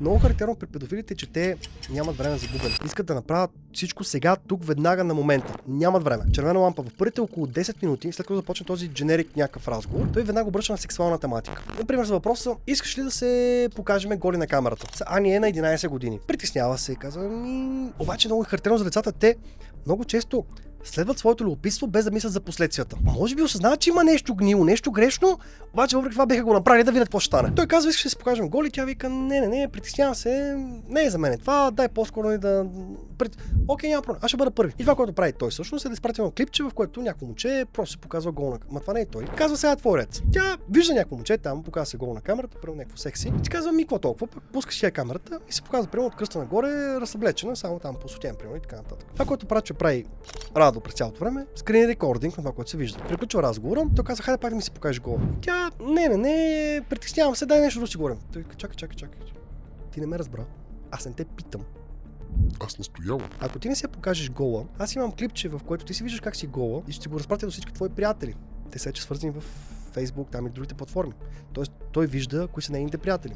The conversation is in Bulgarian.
Много характерно при педофилите, че те нямат време за губене. Искат да направят всичко сега, тук, веднага, на момента. Нямат време. Червена лампа. В първите около 10 минути, след като започне този дженерик някакъв разговор, той веднага обръща на сексуална тематика. Например, за въпроса: искаш ли да се покажем голи на камерата? Ани е на 11 години. Притеснява се и казва: обаче много характерно за децата, те много често следват своето любопитство без да мислят за последствията. Може би осъзнават, че има нещо гнило, нещо грешно, обаче въпреки това биха го направили да видят какво ще стане. Той казва: искаш да се покажем голи, тя вика: не, притеснявам се, не е за мен това, дай по-скоро да... Окей, няма проблем, аз ще бъда първи. И това, което прави той всъщност, е да изпрати едно клипче, в което някакво момче просто се показва гол. Ма това не е той. Казва: сега твой ред. Тя вижда някакво момче там, показва се гол на камерата, първо някакво секси. И ти казва: какво толкова, пък пускаш я камерата и се показва примерно от кръста нагоре, разсъблечена, само там по сутен, примерно, и така нататък. Това, което прави Радо през цялото време, скрин рекординг на това, което се вижда. Приключва разговора, той каза: хайде пак да ми се покажеш гола. Тя: не, притеснявам се, дай нещо да си говорим. Той: чакай. Ти не ме разбра. Аз не те питам. Аз настоявам. Ако ти не се покажеш гола, аз имам клипче, в което ти си виждаш как си гола и ще го разпратя до всички твои приятели. Те са вече свързани в Facebook, там и другите платформи. Тоест той вижда кои са нейните приятели.